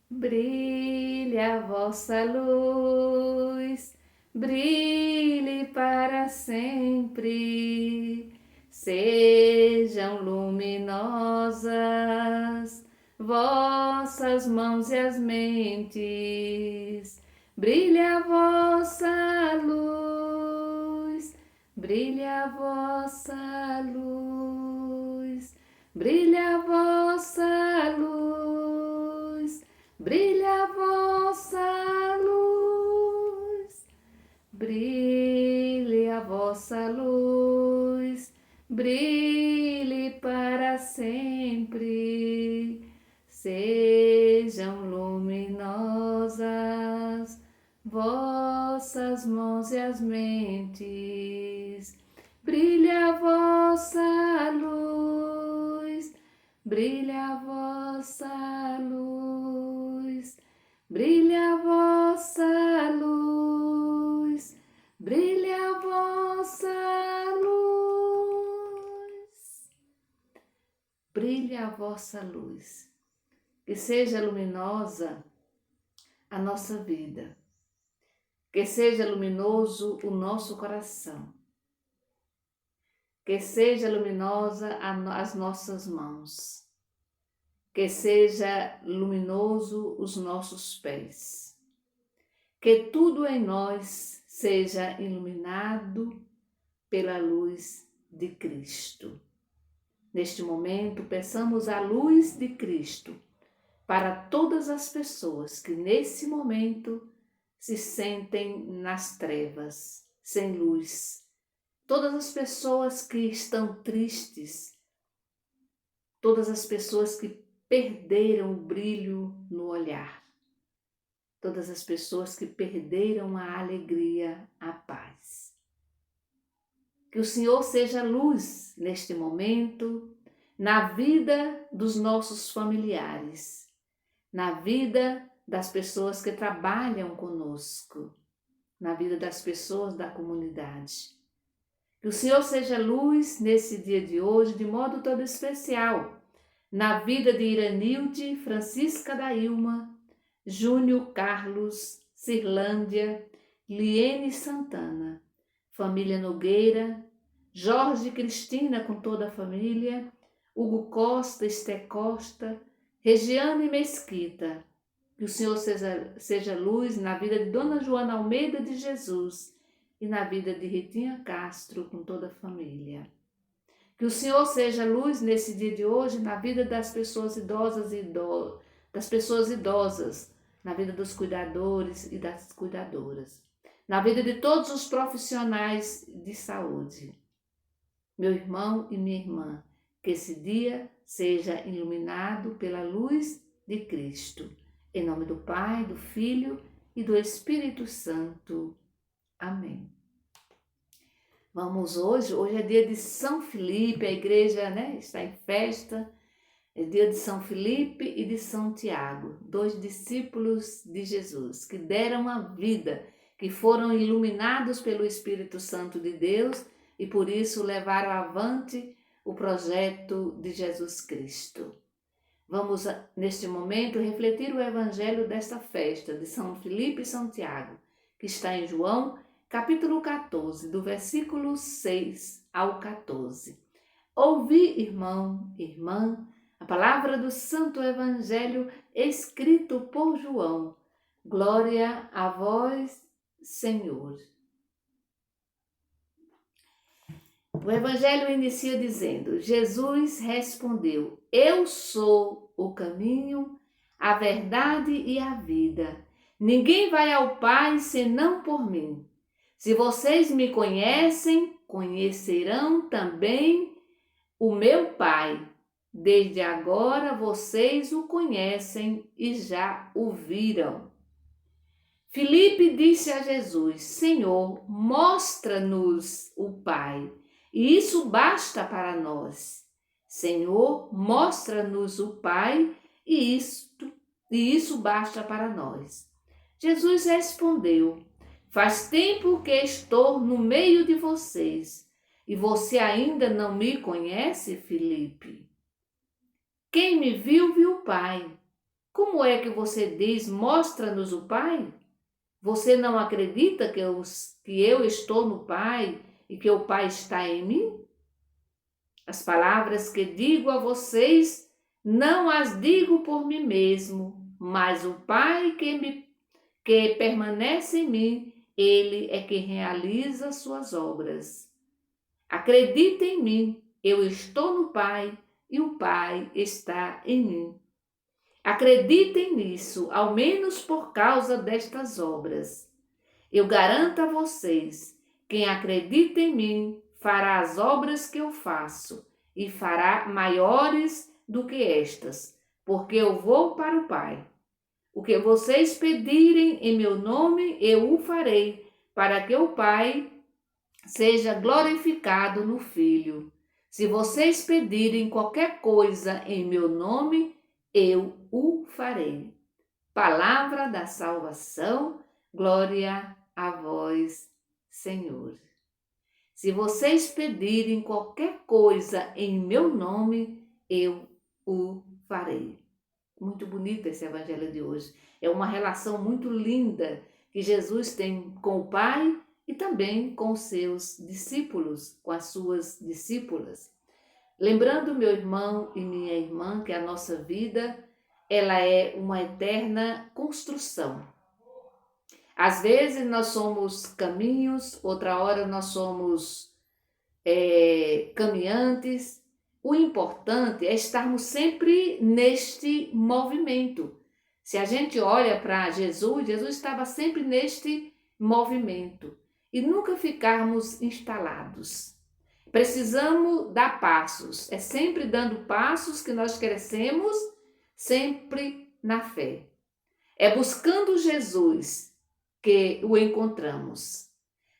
Brilhe a vossa luz, brilhe para sempre. Sejam luminosas vossas mãos e as mentes. Brilhe a vossa luz, brilhe a vossa luz, brilhe a vossa luz. Brilha a vossa luz, brilhe a vossa luz, brilhe para sempre. Sejam luminosas vossas mãos e as mentes. Brilha a vossa luz, brilha a vossa luz, brilha a vossa luz, brilha a vossa luz, brilha a vossa luz. Que seja luminosa a nossa vida, que seja luminoso o nosso coração, que seja luminosa as nossas mãos, que seja luminoso os nossos pés, que tudo em nós seja iluminado pela luz de Cristo. Neste momento, peçamos a luz de Cristo para todas as pessoas que nesse momento se sentem nas trevas, sem luz. Todas as pessoas que estão tristes, todas as pessoas que perderam o brilho no olhar, todas as pessoas que perderam a alegria, a paz. Que o Senhor seja luz neste momento, na vida dos nossos familiares, na vida das pessoas que trabalham conosco, na vida das pessoas da comunidade. Que o Senhor seja luz nesse dia de hoje, de modo todo especial, na vida de Iranilde, Francisca da Ilma, Júnior Carlos, Cirlândia, Liene Santana, família Nogueira, Jorge e Cristina com toda a família, Hugo Costa, Esté Costa, Regiane Mesquita. Que o Senhor seja luz na vida de Dona Joana Almeida de Jesus e na vida de Ritinha Castro com toda a família. Que o Senhor seja luz nesse dia de hoje na vida das pessoas idosas na vida dos cuidadores e das cuidadoras, na vida de todos os profissionais de saúde. Meu irmão e minha irmã, que esse dia seja iluminado pela luz de Cristo. Em nome do Pai, do Filho e do Espírito Santo. Amém. Hoje é dia de São Felipe, a igreja está em festa. É dia de São Felipe e de São Tiago, 2 discípulos de Jesus, que deram a vida, que foram iluminados pelo Espírito Santo de Deus e por isso levaram avante o projeto de Jesus Cristo. Vamos, neste momento, refletir o evangelho desta festa de São Felipe e São Tiago, que está em João, capítulo 14, do versículo 6 ao 14. Ouvi, irmão, irmã, a palavra do Santo Evangelho escrito por João. Glória a vós, Senhor. O Evangelho inicia dizendo: Jesus respondeu: Eu sou o caminho, a verdade e a vida. Ninguém vai ao Pai senão por mim. Se vocês me conhecem, conhecerão também o meu Pai. Desde agora vocês o conhecem e já o viram. Filipe disse a Jesus: Senhor, mostra-nos o Pai, e isso basta para nós. Senhor, mostra-nos o Pai, e isso basta para nós. Jesus respondeu: Faz tempo que estou no meio de vocês, e você ainda não me conhece, Filipe? Quem me viu, viu o Pai. Como é que você diz, mostra-nos o Pai? Você não acredita que eu estou no Pai e que o Pai está em mim? As palavras que digo a vocês, não as digo por mim mesmo, mas o Pai que permanece em mim, ele é quem realiza suas obras. Acredita em mim, eu estou no Pai e o Pai está em mim. Acreditem nisso, ao menos por causa destas obras. Eu garanto a vocês, quem acredita em mim fará as obras que eu faço e fará maiores do que estas, porque eu vou para o Pai. O que vocês pedirem em meu nome, eu o farei, para que o Pai seja glorificado no Filho. Se vocês pedirem qualquer coisa em meu nome, eu o farei. Palavra da salvação, glória a vós, Senhor. Se vocês pedirem qualquer coisa em meu nome, eu o farei. Muito bonito esse evangelho de hoje. É uma relação muito linda que Jesus tem com o Pai e também com os seus discípulos, com as suas discípulas. Lembrando, meu irmão e minha irmã, que a nossa vida, ela é uma eterna construção. Às vezes nós somos caminhos, outra hora nós somos caminhantes. O importante é estarmos sempre neste movimento. Se a gente olha para Jesus, Jesus estava sempre neste movimento e nunca ficarmos instalados. Precisamos dar passos, é sempre dando passos que nós crescemos, sempre na fé. É buscando Jesus que o encontramos.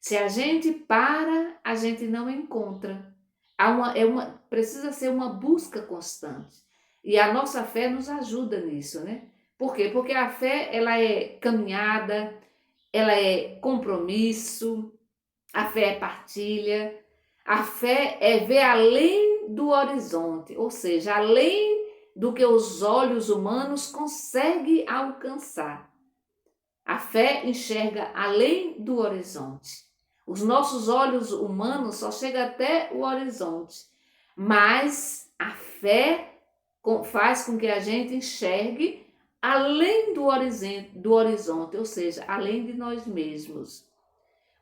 Se a gente para, a gente não encontra. Precisa ser uma busca constante. E a nossa fé nos ajuda nisso, né? Por quê? Porque a fé, ela é caminhada, ela é compromisso, a fé é partilha, a fé é ver além do horizonte, ou seja, além do que os olhos humanos conseguem alcançar. A fé enxerga além do horizonte. Os nossos olhos humanos só chegam até o horizonte, mas a fé faz com que a gente enxergue além do horizonte, ou seja, além de nós mesmos.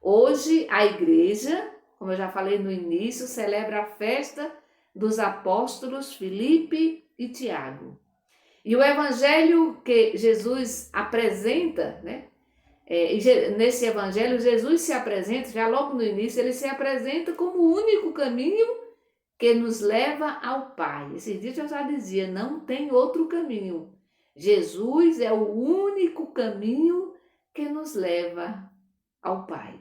Hoje a igreja, como eu já falei no início, celebra a festa dos apóstolos Filipe e Tiago. E o evangelho que Jesus apresenta, né? Nesse evangelho, Jesus se apresenta, já logo no início, ele se apresenta como o único caminho que nos leva ao Pai. Esses dias eu já dizia, não tem outro caminho. Jesus é o único caminho que nos leva ao Pai.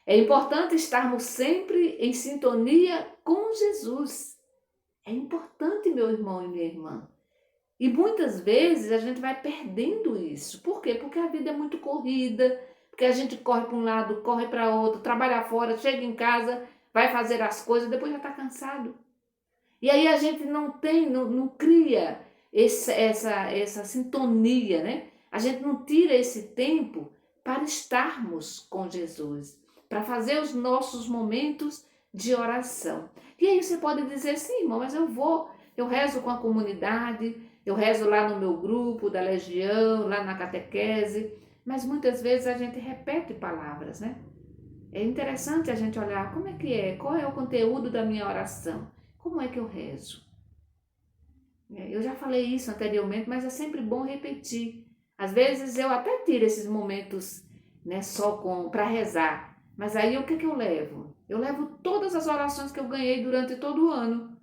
É importante estarmos sempre em sintonia com Jesus. É importante, meu irmão e minha irmã. E muitas vezes a gente vai perdendo isso. Por quê? Porque a vida é muito corrida, porque a gente corre para um lado, corre para outro, trabalha fora, chega em casa, vai fazer as coisas, depois já está cansado. E aí a gente não cria essa sintonia, né? A gente não tira esse tempo para estarmos com Jesus, para fazer os nossos momentos de oração. E aí você pode dizer, sim, irmão, mas eu rezo com a comunidade, eu rezo lá no meu grupo da Legião, lá na catequese, mas muitas vezes a gente repete palavras, né? É interessante a gente olhar como é que é, qual é o conteúdo da minha oração, como é que eu rezo. Eu já falei isso anteriormente, mas é sempre bom repetir. Às vezes eu até tiro esses momentos, né, só para rezar, mas aí o que eu levo? Eu levo todas as orações que eu ganhei durante todo o ano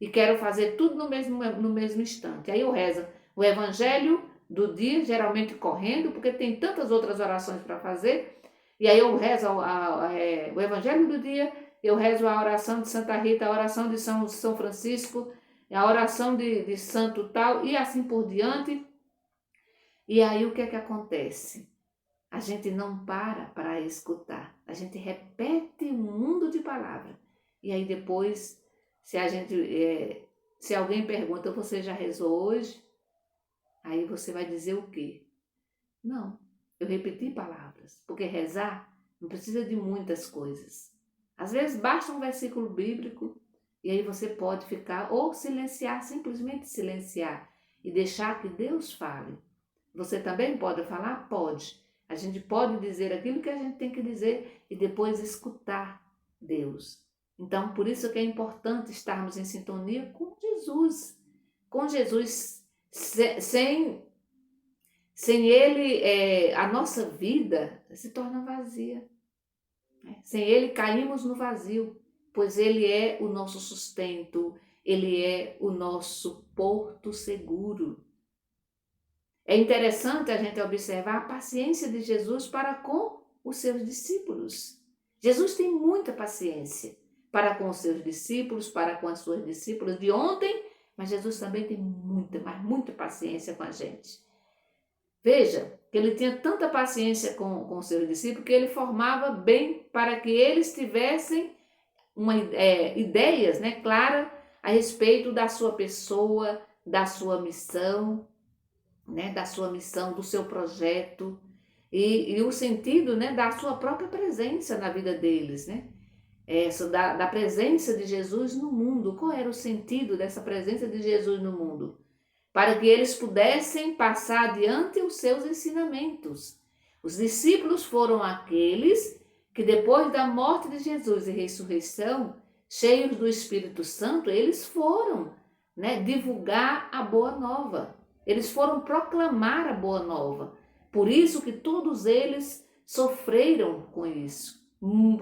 e quero fazer tudo no mesmo instante. Aí eu rezo o evangelho do dia, geralmente correndo, porque tem tantas outras orações para fazer, e aí eu rezo o evangelho do dia, eu rezo a oração de Santa Rita, a oração de São Francisco, a oração de santo tal, e assim por diante. E aí o que é que acontece? A gente não para escutar, a gente repete um mundo de palavras. E aí depois, se alguém pergunta, você já rezou hoje? Aí você vai dizer o quê? Não, eu repeti palavras, porque rezar não precisa de muitas coisas. Às vezes basta um versículo bíblico e aí você pode ficar ou silenciar, simplesmente silenciar e deixar que Deus fale. Você também pode falar? Pode. A gente pode dizer aquilo que a gente tem que dizer e depois escutar Deus. Então, por isso que é importante estarmos em sintonia com Jesus. Com Jesus, sem Ele, a nossa vida se torna vazia. Sem Ele, caímos no vazio, pois Ele é o nosso sustento, Ele é o nosso porto seguro. É interessante a gente observar a paciência de Jesus para com os seus discípulos. Jesus tem muita paciência para com os seus discípulos, para com as suas discípulas de ontem, mas Jesus também tem muita, mas muita paciência com a gente. Veja que ele tinha tanta paciência com os seus discípulos que ele formava bem para que eles tivessem ideias, né, claras a respeito da sua pessoa, da sua missão, né, da sua missão, do seu projeto e o sentido, né, da sua própria presença na vida deles, né? Da presença de Jesus no mundo. Qual era o sentido dessa presença de Jesus no mundo? Para que eles pudessem passar adiante os seus ensinamentos. Os discípulos foram aqueles que depois da morte de Jesus e ressurreição, cheios do Espírito Santo, eles foram, né, divulgar a boa nova. Eles foram proclamar a boa nova. Por isso que todos eles sofreram com isso.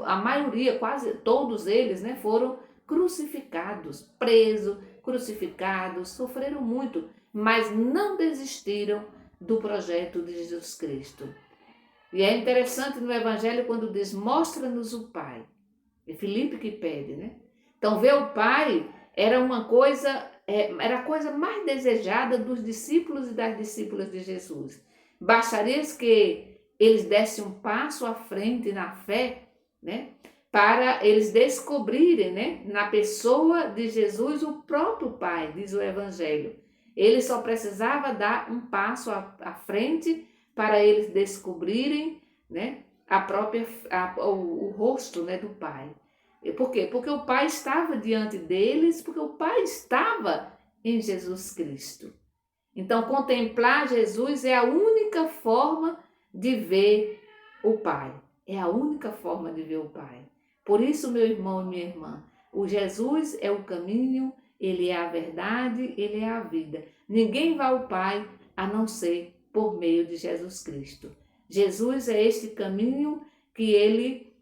A maioria, quase todos eles, né, foram crucificados, presos, crucificados, sofreram muito, mas não desistiram do projeto de Jesus Cristo. E é interessante no Evangelho quando diz, mostra-nos o Pai. É Filipe que pede, né? Então, ver o Pai era uma coisa, era a coisa mais desejada dos discípulos e das discípulas de Jesus. Bastaria que eles dessem um passo à frente na fé, né? Para eles descobrirem, né, na pessoa de Jesus o próprio Pai, diz o Evangelho. Ele só precisava dar um passo à frente para eles descobrirem, né, o rosto, né, do Pai. Por quê? Porque o Pai estava diante deles, porque o Pai estava em Jesus Cristo. Então, contemplar Jesus é a única forma de ver o Pai. É a única forma de ver o Pai. Por isso, meu irmão e minha irmã, o Jesus é o caminho, ele é a verdade, ele é a vida. Ninguém vai ao Pai a não ser por meio de Jesus Cristo. Jesus é este caminho que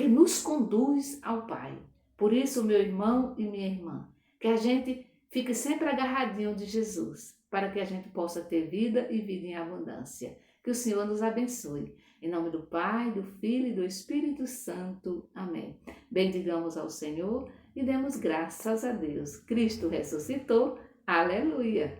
nos conduz ao Pai. Por isso, meu irmão e minha irmã, que a gente fique sempre agarradinho de Jesus, para que a gente possa ter vida e vida em abundância. Que o Senhor nos abençoe. Em nome do Pai, do Filho e do Espírito Santo. Amém. Bendigamos ao Senhor e demos graças a Deus. Cristo ressuscitou. Aleluia.